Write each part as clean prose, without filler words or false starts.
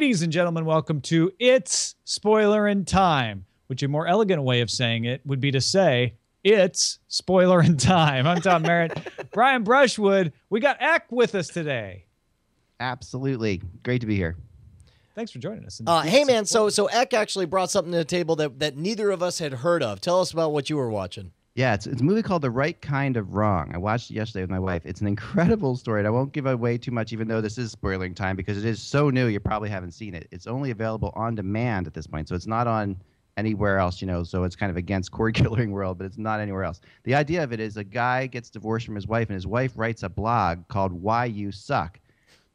Ladies and gentlemen, welcome to It's Spoilerin Time, which a more elegant way of saying it would be to say, it's Spoilerin Time. I'm Tom Merritt. Brian Brushwood, we got Eck with us today. Absolutely. Great to be here. Thanks for joining us. Hey, man, so Eck actually brought something to the table that neither of us had heard of. Tell us about what you were watching. Yeah, it's a movie called The Right Kind of Wrong. I watched it yesterday with my wife. It's an incredible story, and I won't give away too much, even though this is spoiling time, because it is so new you probably haven't seen it. It's only available on demand at this point, so it's not on anywhere else, so it's kind of against cord-killering world, but it's not anywhere else. The idea of it is a guy gets divorced from his wife, and his wife writes a blog called Why You Suck,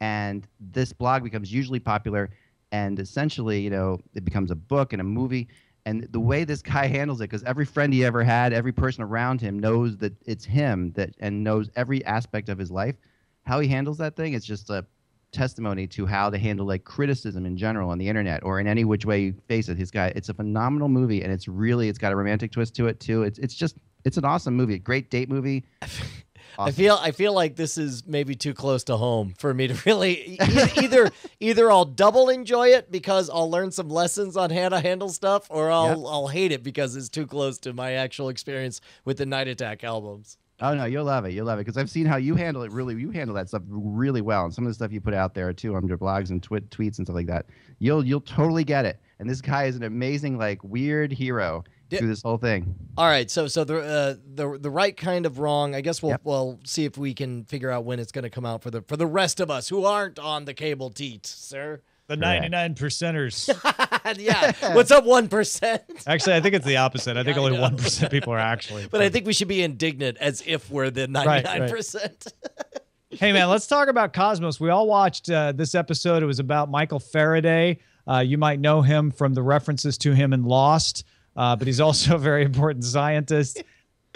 and this blog becomes hugely popular, and essentially, it becomes a book and a movie. And the way this guy handles it, because every friend he ever had, every person around him knows that it's him and knows every aspect of his life. How he handles that thing is just a testimony to how to handle criticism in general on the internet or in any which way you face it. It's a phenomenal movie, and it's got a romantic twist to it too. It's an awesome movie, great date movie. Awesome. I feel like this is maybe too close to home for me to really either I'll double enjoy it because I'll learn some lessons on how to handle stuff, or I'll hate it because it's too close to my actual experience with the Night Attack albums. Oh no, you'll love it. You'll love it because I've seen how you handle it. You handle that stuff really well, and some of the stuff you put out there too on your blogs and tweets and stuff like that. You'll totally get it. And this guy is an amazing weird hero through this whole thing. All right, so the right kind of wrong. I guess we'll see if we can figure out when it's going to come out for the rest of us who aren't on the cable teat, sir. The 99%ers. Yeah. What's up, 1%? Actually, I think it's the opposite. I think only 1% people are actually. But I think we should be indignant as if we're the 99%. Right. Hey, man, let's talk about Cosmos. We all watched this episode. It was about Michael Faraday. You might know him from the references to him in Lost. But he's also a very important scientist.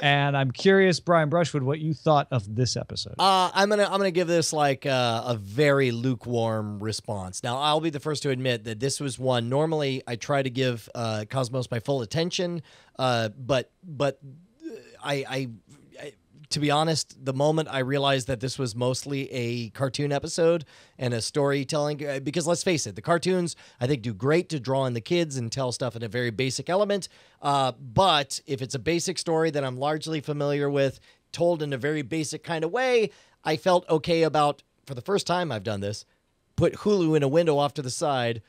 And I'm curious, Brian Brushwood, what you thought of this episode. I'm gonna give this a very lukewarm response. Now, I'll be the first to admit that this was one. Normally, I try to give Cosmos my full attention, but I to be honest, the moment I realized that this was mostly a cartoon episode and a storytelling, because let's face it, the cartoons, I think, do great to draw in the kids and tell stuff in a very basic element. But if it's a basic story that I'm largely familiar with, told in a very basic kind of way, I felt okay about, for the first time I've done this, put Hulu in a window off to the side,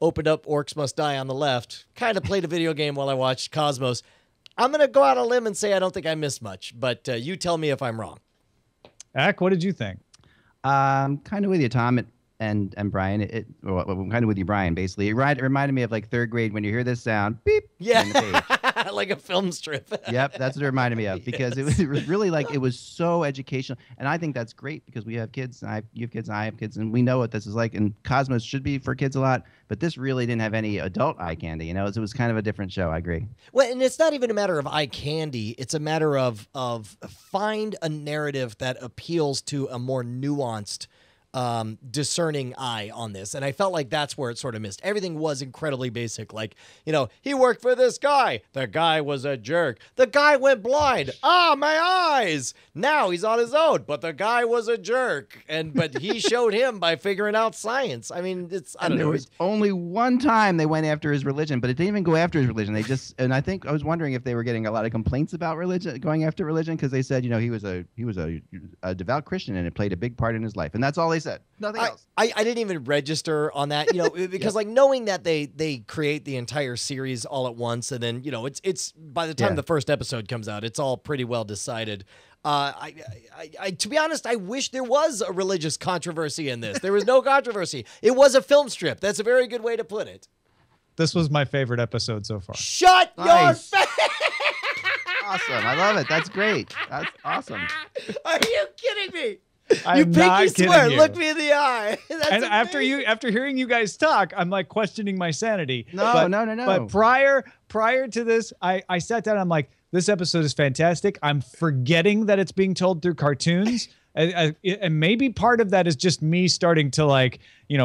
opened up Orcs Must Die on the left, kind of played a video game while I watched Cosmos. I'm going to go out on a limb and say I don't think I missed much, but you tell me if I'm wrong. Ack, what did you think? Kind of with you, Tom and Brian. I'm kind of with you, Brian, basically. It reminded me of third grade when you hear this sound, beep, yeah, like a film strip. Yep, that's what it reminded me of because it was really it was so educational. And I think that's great because we have kids, and you have kids, and I have kids, and we know what this is like. And Cosmos should be for kids a lot, but this really didn't have any adult eye candy. It was kind of a different show. I agree. Well, and it's not even a matter of eye candy. It's a matter of find a narrative that appeals to a more nuanced, discerning eye on this. And I felt like that's where it sort of missed. Everything was incredibly basic. He worked for this guy. The guy was a jerk. The guy went blind. My eyes. Now he's on his own, but the guy was a jerk. But he showed him by figuring out science. I mean, I don't know. There was only one time they went after his religion, but it didn't even go after his religion. And I think I was wondering if they were getting a lot of complaints about religion, going after religion, because they said, he was a devout Christian and it played a big part in his life. And that's all they said. Nothing else. I didn't even register on that, because knowing that they create the entire series all at once, and then it's by the time the first episode comes out, it's all pretty well decided. To be honest, I wish there was a religious controversy in this. There was no controversy. It was a film strip. That's a very good way to put it. This was my favorite episode so far. Shut your face! Awesome. I love it. That's great. That's awesome. Are you kidding me? I'm not kidding you. Look me in the eye. That's and amazing. after hearing you guys talk, I'm questioning my sanity. No. But prior to this, I sat down. I'm like, this episode is fantastic. I'm forgetting that it's being told through cartoons, and maybe part of that is just me starting to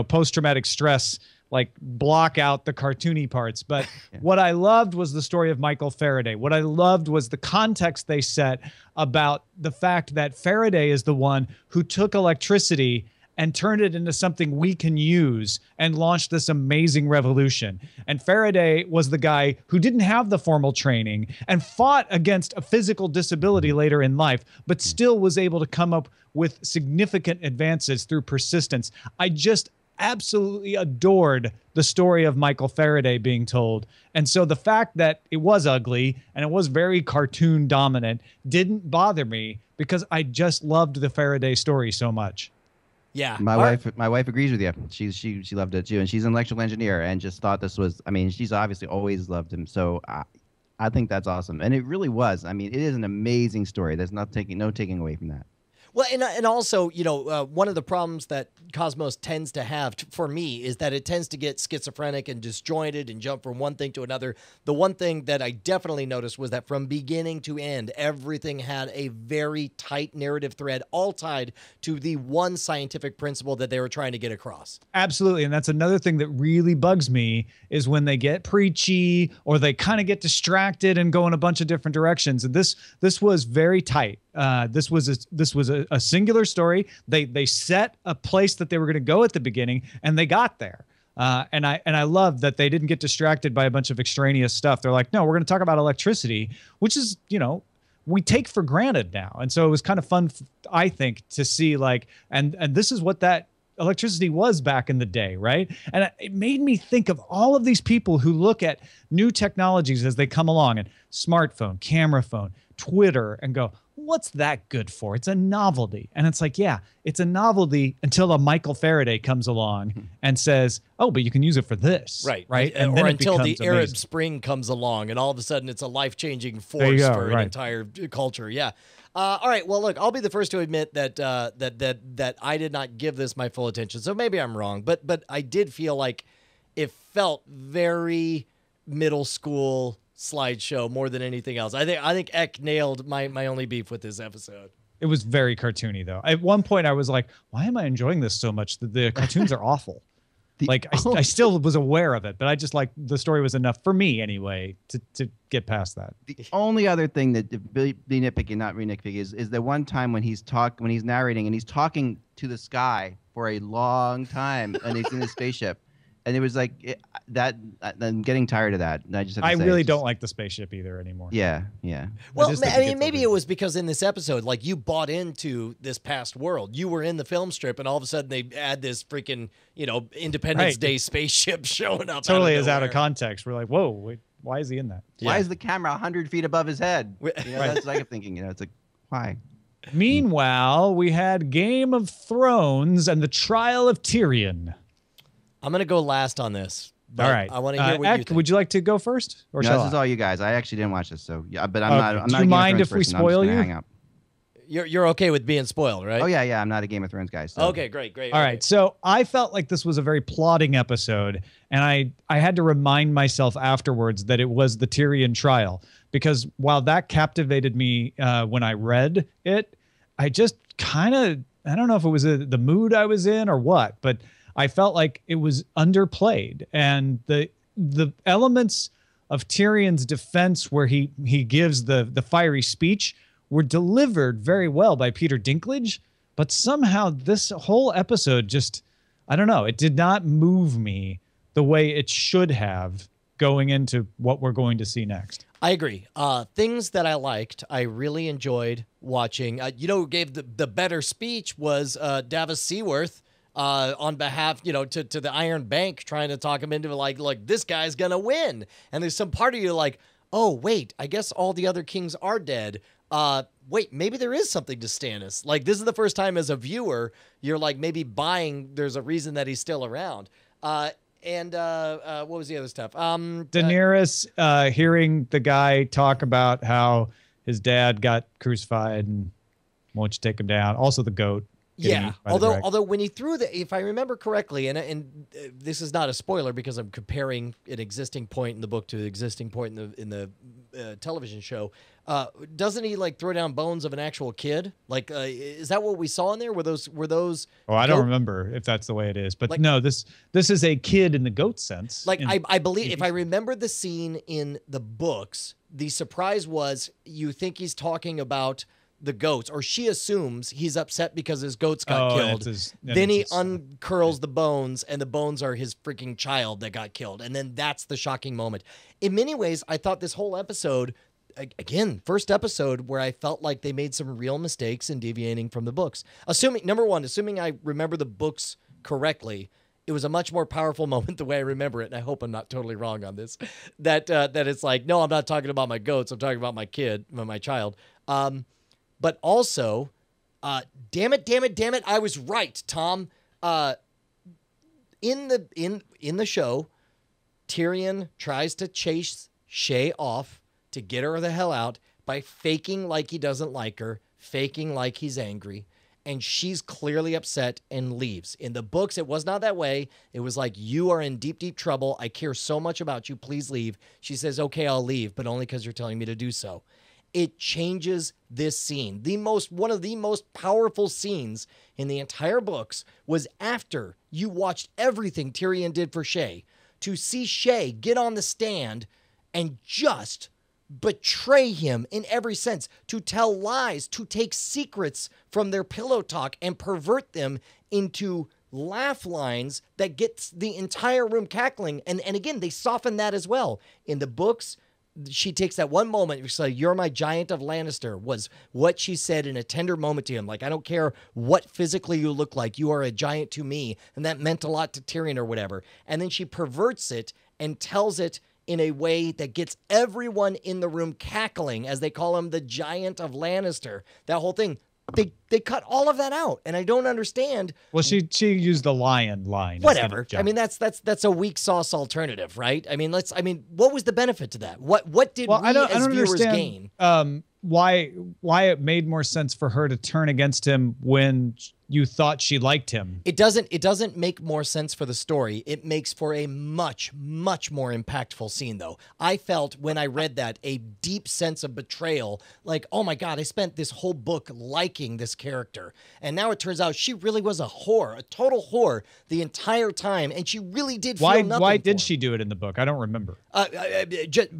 post-traumatic stress like block out the cartoony parts. But what I loved was the story of Michael Faraday. What I loved was the context they set about the fact that Faraday is the one who took electricity and turn it into something we can use and launch this amazing revolution. And Faraday was the guy who didn't have the formal training and fought against a physical disability later in life, but still was able to come up with significant advances through persistence. I just absolutely adored the story of Michael Faraday being told. And so the fact that it was ugly and it was very cartoon dominant didn't bother me because I just loved the Faraday story so much. Yeah. My wife agrees with you. She loved it too, and she's an electrical engineer and just thought this was. I mean, she's obviously always loved him. So I think that's awesome, and it really was. I mean, it is an amazing story. There's no taking away from that. Well, and also, one of the problems that Cosmos tends to have for me is that it tends to get schizophrenic and disjointed and jump from one thing to another. The one thing that I definitely noticed was that from beginning to end, everything had a very tight narrative thread, all tied to the one scientific principle that they were trying to get across. Absolutely. And that's another thing that really bugs me is when they get preachy or they kind of get distracted and go in a bunch of different directions. And this was very tight. This was a singular story. They set a place that they were going to go at the beginning, and they got there. And I love that they didn't get distracted by a bunch of extraneous stuff. They're like, no, we're going to talk about electricity, which is, we take for granted now. And so it was kind of fun, I think, to see and this is what that electricity was back in the day, right? And it made me think of all of these people who look at new technologies as they come along, and smartphone, camera phone, Twitter, and go, what's that good for? It's a novelty. And it's like, yeah, it's a novelty until a Michael Faraday comes along and says, oh, but you can use it for this. Right. And or then until the amazing. Arab Spring comes along and all of a sudden it's a life-changing force for an entire culture. Yeah. All right. Well, look, I'll be the first to admit that that I did not give this my full attention. So maybe I'm wrong, but I did feel like it felt very middle school slideshow more than anything else. I think Eck nailed my only beef with this episode. It was very cartoony, though. At one point, I was like, why am I enjoying this so much? The cartoons are awful. I still was aware of it, but I just the story was enough for me anyway to get past that. The only other thing that be nitpicky, not really nitpicky, is the one time when he's narrating and he's talking to the sky for a long time and he's in his spaceship. And it was I'm getting tired of that. And I just have to say, really don't like the spaceship either anymore. Yeah. Well, I mean, maybe it was because in this episode, you bought into this past world. You were in the film strip, and all of a sudden they add this freaking, Independence Day spaceship showing up. Totally is out of context. We're like, whoa, wait, why is he in that? Why is the camera 100 feet above his head? That's what I kept thinking. It's like, why? Meanwhile, we had Game of Thrones and the Trial of Tyrion. I'm going to go last on this. All right. I want to hear what you think. Would you like to go first? Or no, this is all you guys. I actually didn't watch this, so yeah. But I'm not. Do you mind if we spoil you? Hang up. You're okay with being spoiled, right? Oh yeah. I'm not a Game of Thrones guy. So. Okay, great. All right. So I felt like this was a very plotting episode, and I had to remind myself afterwards that it was the Tyrion trial, because while that captivated me when I read it, I just kind of, I don't know if it was the mood I was in or what, but I felt like it was underplayed, and the elements of Tyrion's defense where he gives the fiery speech were delivered very well by Peter Dinklage, but somehow this whole episode just, I don't know, it did not move me the way it should have going into what we're going to see next. I agree. Things that I liked, I really enjoyed watching. Who gave the better speech was Davos Seaworth. On behalf, to the Iron Bank, trying to talk him into like this guy's gonna win. And there's some part of you like, oh wait, I guess all the other kings are dead. Wait, maybe there is something to Stannis. This is the first time as a viewer you're maybe buying there's a reason that he's still around. And what was the other stuff? Daenerys hearing the guy talk about how his dad got crucified and won't you take him down. Also the GOT. Yeah, although when he threw if I remember correctly, and this is not a spoiler because I'm comparing an existing point in the book to an existing point in the television show, doesn't he throw down bones of an actual kid? Is that what we saw in there? Were those? Oh, I don't remember if that's the way it is, but no, this is a kid in the GOT sense. I believe if I remember the scene in the books, the surprise was you think he's talking about the goats, or she assumes he's upset because his goats got killed. And then he it's his son. uncurls the bones, and the bones are his freaking child that got killed. And then that's the shocking moment. In many ways, I thought this whole episode, again, first episode where I felt like they made some real mistakes in deviating from the books. Number one, assuming I remember the books correctly, it was a much more powerful moment the way I remember it, and I hope I'm not totally wrong on this, that it's like, no, I'm not talking about my goats, I'm talking about my kid, my child. But also, damn it, I was right, Tom. In the show, Tyrion tries to chase Shae off to get her the hell out by faking like he doesn't like her, faking like he's angry, and she's clearly upset and leaves. In the books, it was not that way. It was like, you are in deep, deep trouble. I care so much about you. Please leave. She says, okay, I'll leave, but only because you're telling me to do so. It changes this scene. One of the most powerful scenes in the entire books was after you watched everything Tyrion did for Shae. To see Shae get on the stand and just betray him in every sense, to tell lies, to take secrets from their pillow talk and pervert them into laugh lines that gets the entire room cackling. And again, they soften that as well. In the books, she takes that one moment, she's like, you're my giant of Lannister, was what she said in a tender moment to him. Like, I don't care what physically you look like, you are a giant to me. And that meant a lot to Tyrion or whatever. And then she perverts it and tells it in a way that gets everyone in the room cackling as they call him the giant of Lannister. That whole thing, they cut all of that out, and I don't understand. Well, she used the lion line. Whatever. I mean, that's a weak sauce alternative, right? I mean, what was the benefit to that? What did we as viewers gain? Why it made more sense for her to turn against him when you thought she liked him. It doesn't make more sense for the story. It makes for a much, much more impactful scene, though. I felt when I read that a deep sense of betrayal, like, oh my God, I spent this whole book liking this character. And now it turns out she really was a whore, a total whore the entire time. And she really did feel nothing. Why did she do it in the book? I don't remember.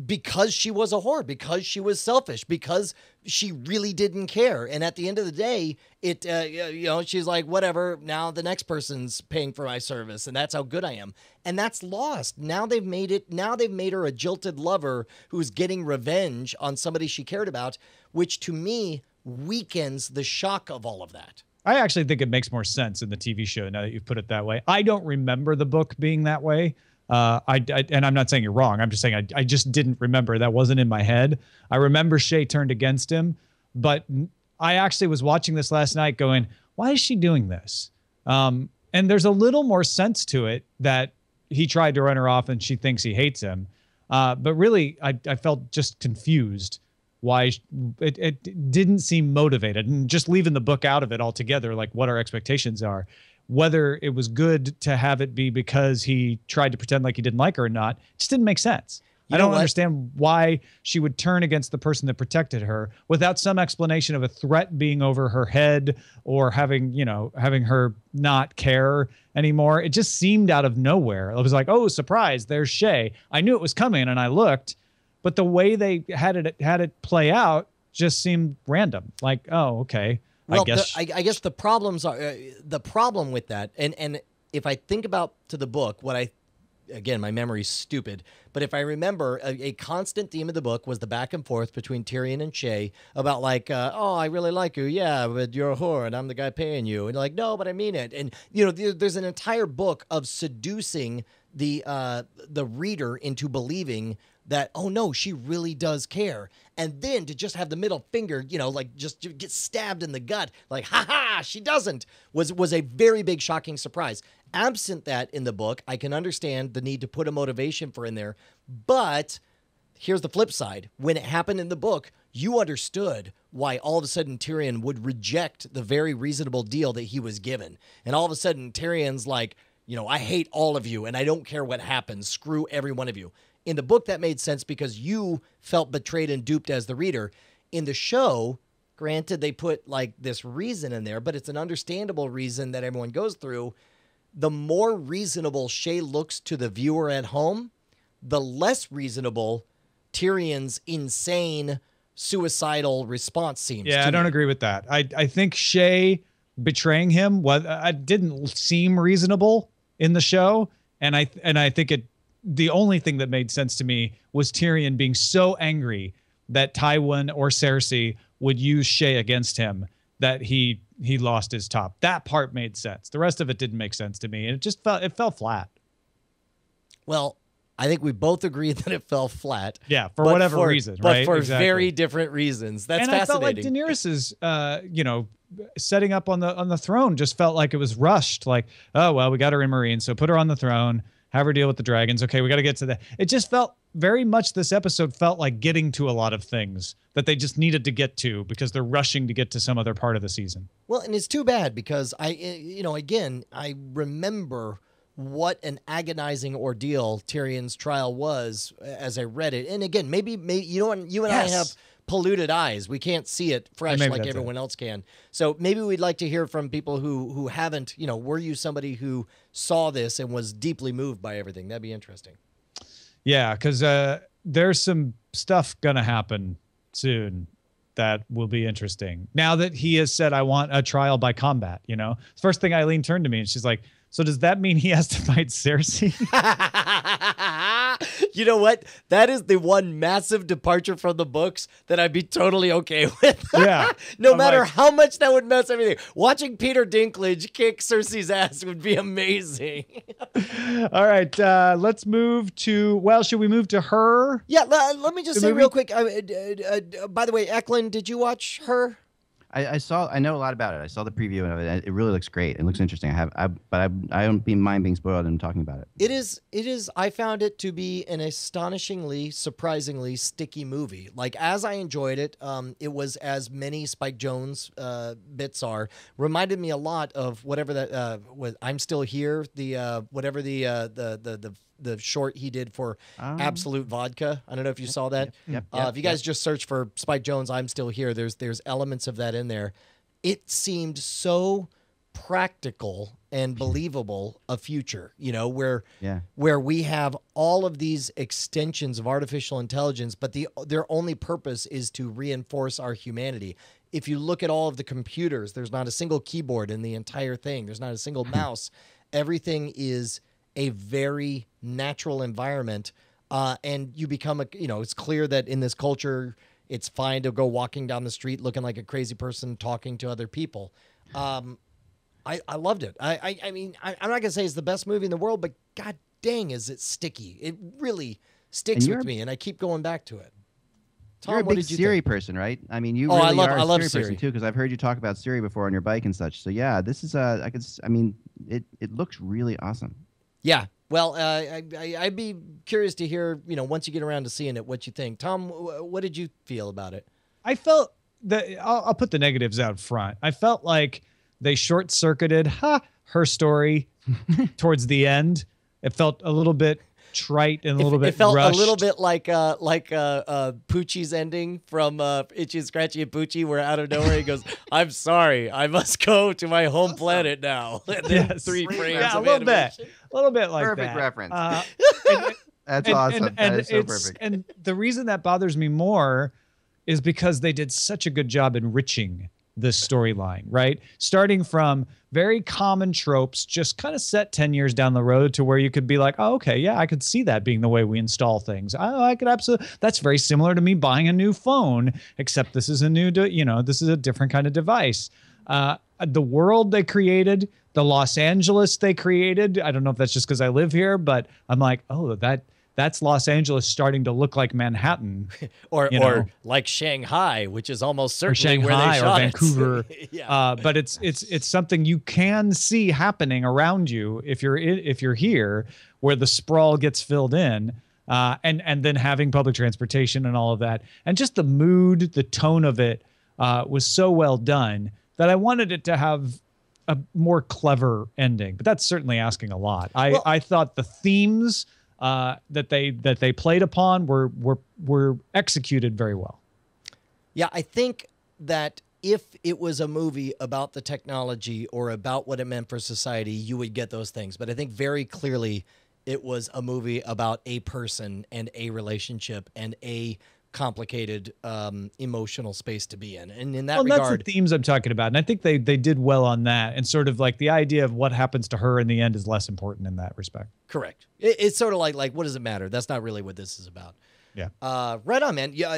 Because she was a whore, because she was selfish, because she really didn't care. And at the end of the day, she's like, whatever, now the next person's paying for my service, and that's how good I am. And that's lost. Now they've made her a jilted lover who's getting revenge on somebody she cared about, which to me weakens the shock of all of that. I actually think it makes more sense in the TV show now that you've put it that way. I don't remember the book being that way. And I'm not saying you're wrong. I'm just saying I just didn't remember. That wasn't in my head. I remember Shae turned against him, but I actually was watching this last night going, why is she doing this? And there's a little more sense to it that he tried to run her off and she thinks he hates him. But really, I felt just confused why it didn't seem motivated, and just leaving the book out of it altogether, like what our expectations are. Whether it was good to have it be because he tried to pretend like he didn't like her or not, just didn't make sense. I don't understand why she would turn against the person that protected her without some explanation of a threat being over her head or having her not care anymore. It just seemed out of nowhere. It was like, oh, surprise, there's Shae. I knew it was coming and I looked, but the way they had it play out just seemed random. Like, oh, okay. Well, I guess the problems are the problem with that, and if I think about to the book, again, my memory's stupid, but if I remember, a constant theme of the book was the back and forth between Tyrion and Shae about like, oh, I really like you, yeah, but you're a whore and I'm the guy paying you, and like, no, but I mean it, and there's an entire book of seducing the reader into believing that, oh no, she really does care. And then to just have the middle finger, like just get stabbed in the gut, like, ha, she doesn't, was a very big, shocking surprise. Absent that in the book, I can understand the need to put a motivation for in there. But here's the flip side. When it happened in the book, you understood why all of a sudden Tyrion would reject the very reasonable deal that he was given. And all of a sudden Tyrion's like, I hate all of you and I don't care what happens. Screw every one of you. In the book, that made sense because you felt betrayed and duped as the reader. In the show, granted, they put like this reason in there, but it's an understandable reason that everyone goes through. The more reasonable Shae looks to the viewer at home, the less reasonable Tyrion's insane suicidal response seems. Yeah, to I don't me. agree with that. I think Shay betraying him didn't seem reasonable in the show, and I think the only thing that made sense to me was Tyrion being so angry that Tywin or Cersei would use Shay against him that he lost his top. That part made sense. The rest of it didn't make sense to me, and it fell flat. Well, I think we both agree that it fell flat. Yeah, for but whatever reason, but right? for Exactly. very different reasons. That's and fascinating. I felt like Daenerys's, setting up on the throne just felt like it was rushed. Like, oh well, we got her in Marine, so put her on the throne, have her deal with the dragons. Okay, we got to get to that. It just felt very much. This episode felt like getting to a lot of things that they just needed to get to because they're rushing to get to some other part of the season. Well, and it's too bad because I remember what an agonizing ordeal Tyrion's trial was as I read it. And again, maybe you and I have polluted eyes. We can't see it fresh like everyone else can. So maybe we'd like to hear from people who haven't, were you somebody who saw this and was deeply moved by everything? That'd be interesting. Yeah, because there's some stuff going to happen soon that will be interesting. Now that he has said, I want a trial by combat, First thing Eileen turned to me and she's like, so does that mean he has to fight Cersei? You know what? That is the one massive departure from the books that I'd be totally okay with. Yeah. No matter how much that would mess everything. Watching Peter Dinklage kick Cersei's ass would be amazing. All right. Let's move to, should we move to her? Yeah. Let me just say real quick. By the way, Eklund, did you watch her? I know a lot about it. I saw the preview of it. It really looks great. It looks interesting. But I don't mind being spoiled and talking about it. It is. I found it to be an astonishingly, surprisingly sticky movie. Like, as I enjoyed it, it was, as many Spike Jonze bits are, reminded me a lot of whatever that was. I'm Still Here. The short he did for Absolute Vodka. I don't know if you saw that. If you guys just search for Spike Jonze, I'm Still Here, there's elements of that in there. It seemed so practical and believable a future, where we have all of these extensions of artificial intelligence, but their only purpose is to reinforce our humanity. If you look at all of the computers, there's not a single keyboard in the entire thing. There's not a single mouse. Everything is a very natural environment, and you become it's clear that in this culture, it's fine to go walking down the street looking like a crazy person talking to other people. I loved it. I mean, I'm not gonna say it's the best movie in the world, but god dang, is it sticky. It really sticks with me, and I keep going back to it. Tom, you're a big Siri person, right? I mean, you I really are love a Siri Siri person too, because I've heard you talk about Siri before on your bike and such. So yeah, this is it looks really awesome. Yeah. Well, I'd be curious to hear, once you get around to seeing it, what you think. Tom, what did you feel about it? I felt that I'll put the negatives out front. I felt like they short-circuited her story towards the end. It felt a little bit trite and a little bit It felt rushed. a little bit like Poochie's ending from Itchy, Scratchy, and Poochie, where out of nowhere he goes, "I'm sorry, I must go to my home planet now." And then 3 frames Yeah, of a animation. little bit like Perfect that. reference. That's awesome. That is so perfect. And the reason that bothers me more is because they did such a good job enriching this storyline, right? Starting from very common tropes, just kind of set 10 years down the road to where you could be like, oh, okay, yeah, I could see that being the way we install things. I could absolutely, that's very similar to me buying a new phone, except this is this is a different kind of device. The world they created, the Los Angeles they created, I don't know if that's just because I live here, but I'm like, oh, that's Los Angeles starting to look like Manhattan, or like Shanghai, which is almost certainly or Shanghai where they shot or Vancouver. Yeah. But it's something you can see happening around you if you're here, where the sprawl gets filled in, and then having public transportation and all of that, and just the mood, the tone of it was so well done that I wanted it to have a more clever ending. But that's certainly asking a lot. I thought the themes that they played upon were executed very well. Yeah, I think that if it was a movie about the technology or about what it meant for society, you would get those things. But I think very clearly it was a movie about a person and a relationship and a complicated emotional space to be in. And in that Well, that's regard, the themes I'm talking about. And I think they did well on that. And sort of like the idea of what happens to her in the end is less important in that respect. correct. It's sort of like, what does it matter? That's not really what this is about. Yeah. Right on, man. Yeah.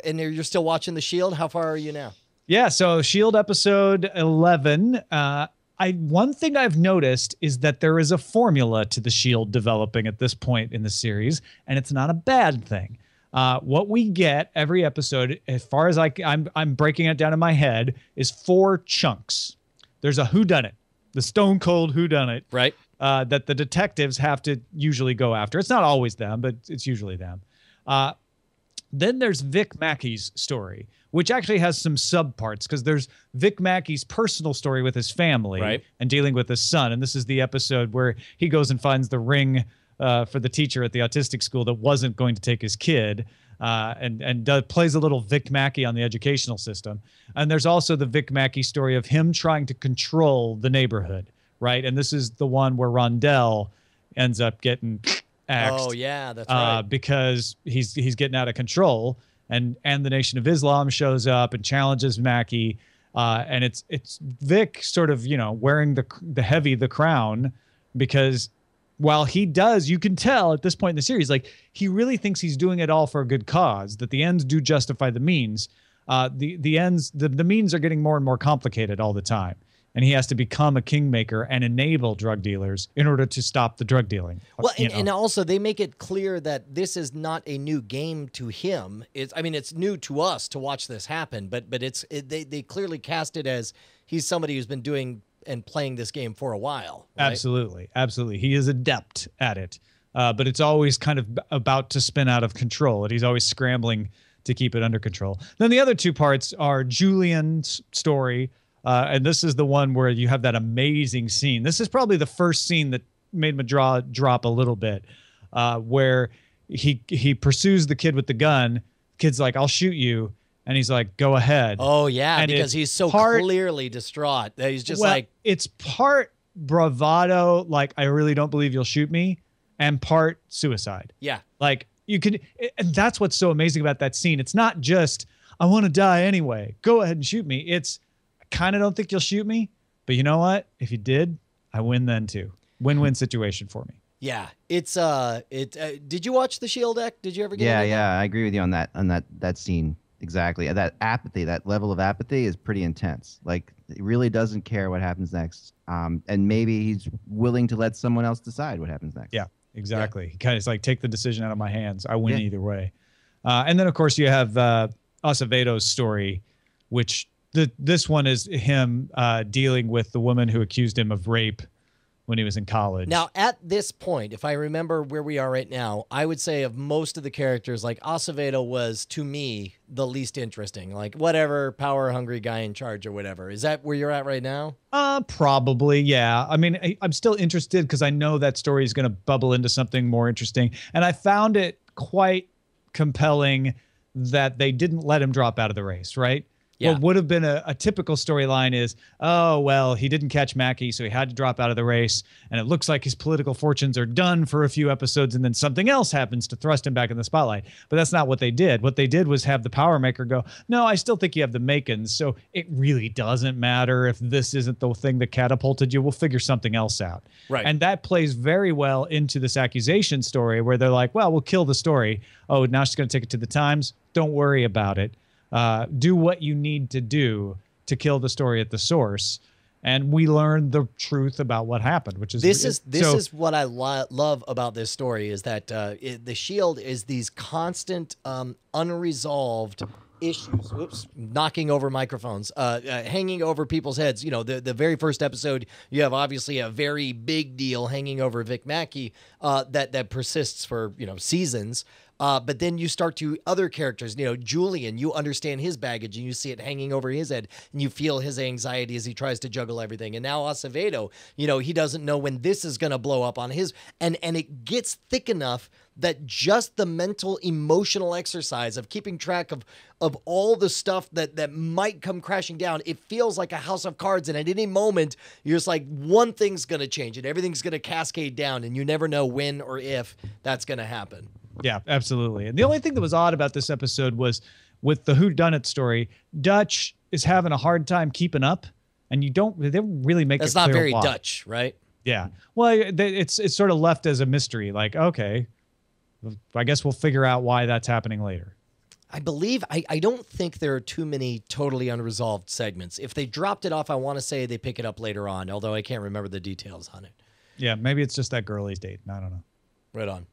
And you're still watching The Shield. How far are you now? Yeah. So Shield episode 11. One thing I've noticed is that there is a formula to the Shield developing at this point in the series, and it's not a bad thing. What we get every episode, as far as I'm breaking it down in my head, is 4 chunks. There's a whodunit, the stone cold whodunit, Right. that the detectives have to usually go after. It's not always them, but it's usually them. Then there's Vic Mackey's story, which actually has some subparts because there's Vic Mackey's personal story with his family Right. and dealing with his son. And this is the episode where he goes and finds the ring for the teacher at the autistic school that wasn't going to take his kid, and plays a little Vic Mackey on the educational system. And there's also the Vic Mackey story of him trying to control the neighborhood, right? And this is the one where Rondell ends up getting axed. Oh yeah, that's right. Because he's getting out of control, and the Nation of Islam shows up and challenges Mackey, and it's Vic sort of wearing the crown, because while he does, you can tell at this point in the series, like he really thinks he's doing it all for a good cause, that the ends do justify the means. The means are getting more and more complicated all the time. And he has to become a kingmaker and enable drug dealers in order to stop the drug dealing. Well, and also they make it clear that this is not a new game to him. It's new to us to watch this happen, but they clearly cast it as he's somebody who's been doing and playing this game for a while. Right? Absolutely. He is adept at it, but it's always kind of about to spin out of control, and he's always scrambling to keep it under control. Then the other 2 parts are Julian's story. And this is the one where you have that amazing scene. This is probably the first scene that made my jaw drop a little bit, where he pursues the kid with the gun. Kid's like, "I'll shoot you," and he's like, "Go ahead." Oh yeah, and because he's so clearly distraught that he's just like, it's part bravado, like I really don't believe you'll shoot me, and part suicide. Yeah, like you can, and that's what's so amazing about that scene. It's not just I want to die anyway. Go ahead and shoot me. It's kind of don't think you'll shoot me, but you know what? If you did, I win then too. Win-win situation for me. Yeah, it's did you watch The Shield Deck? Did you ever get into that? Yeah, I agree with you on that scene exactly. That apathy, that level of apathy is pretty intense. Like he really doesn't care what happens next, and maybe he's willing to let someone else decide what happens next. Yeah, exactly. He kind of is like, take the decision out of my hands. I win either way. And then of course you have Acevedo's story, which. This one is him dealing with the woman who accused him of rape when he was in college. Now, at this point, if I remember where we are right now, I would say of most of the characters, like Acevedo was, to me, the least interesting. Like, whatever, power-hungry guy in charge or whatever. Is that where you're at right now? Probably, yeah. I mean, I'm still interested because I know that story is going to bubble into something more interesting. And I found it quite compelling that they didn't let him drop out of the race, right? Yeah. What would have been a typical storyline is, oh, well, he didn't catch Mackey, so he had to drop out of the race. And it looks like his political fortunes are done for a few episodes, and then something else happens to thrust him back in the spotlight. But that's not what they did. What they did was have the power maker go, no, I still think you have the makings, so it really doesn't matter if this isn't the thing that catapulted you. We'll figure something else out. Right. And that plays very well into this accusation story where they're like, well, we'll kill the story. Oh, now she's going to take it to the Times. Don't worry about it. Do what you need to do to kill the story at the source, and we learn the truth about what happened. Which is this is what I love about this story is that the Shield is these constant unresolved issues. Whoops, knocking over microphones, hanging over people's heads. You know, the very first episode, you have obviously a very big deal hanging over Vic Mackey that persists for seasons. But then you start to other characters, Julian, you understand his baggage and you see it hanging over his head and you feel his anxiety as he tries to juggle everything. And now Acevedo, he doesn't know when this is going to blow up on his, and it gets thick enough that just the mental, emotional exercise of keeping track of all the stuff that might come crashing down, it feels like a house of cards. And at any moment, you're just like, one thing's going to change and everything's going to cascade down and you never know when or if that's going to happen. Yeah, absolutely. And the only thing that was odd about this episode was with the whodunit story, Dutch is having a hard time keeping up, and they don't really make That's it clear not very why. Dutch, right? Yeah. Well, it's sort of left as a mystery. Like, okay, I guess we'll figure out why that's happening later. I believe I don't think there are too many totally unresolved segments. If they dropped it off, I want to say they pick it up later on, although I can't remember the details on it. Yeah, maybe it's just that girly's date. I don't know. Right on.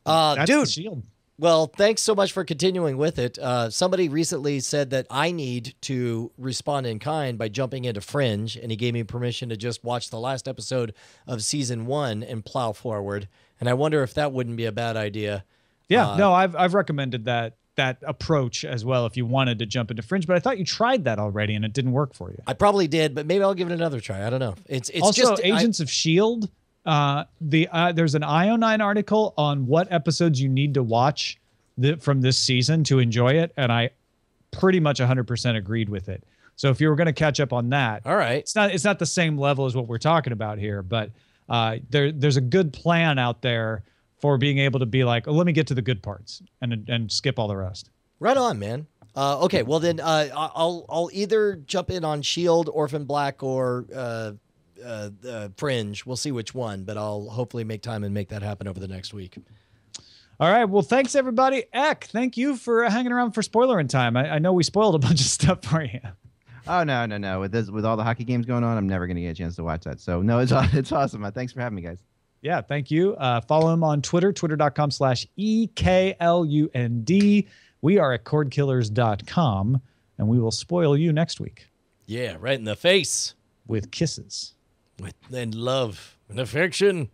That's Dude, the Shield. well, thanks so much for continuing with it. Somebody recently said that I need to respond in kind by jumping into Fringe, and he gave me permission to just watch the last episode of season 1 and plow forward. And I wonder if that wouldn't be a bad idea. Yeah, no, I've recommended that approach as well if you wanted to jump into Fringe, but I thought you tried that already and it didn't work for you. I probably did, but maybe I'll give it another try. I don't know. It's also just Agents of Shield. There's an IO9 article on what episodes you need to watch from this season to enjoy it, and I pretty much 100% agreed with it. So if you were going to catch up on that, all right, it's not the same level as what we're talking about here, but there's a good plan out there for being able to be like, oh, let me get to the good parts and skip all the rest. Right on, man. Okay, well then I'll either jump in on Shield, Orphan Black, or Fringe. We'll see which one, but I'll hopefully make time and make that happen over the next week. All right. Well, thanks everybody. Eck, thank you for hanging around for Spoilerin time. I know we spoiled a bunch of stuff for you. Oh no! With all the hockey games going on, I'm never going to get a chance to watch that. So no, it's awesome. Thanks for having me, guys. Yeah, thank you. Follow him on Twitter, twitter.com/EKLUND. We are at cordkillers.com, and we will spoil you next week. Yeah, right in the face. With kisses. And love and affection.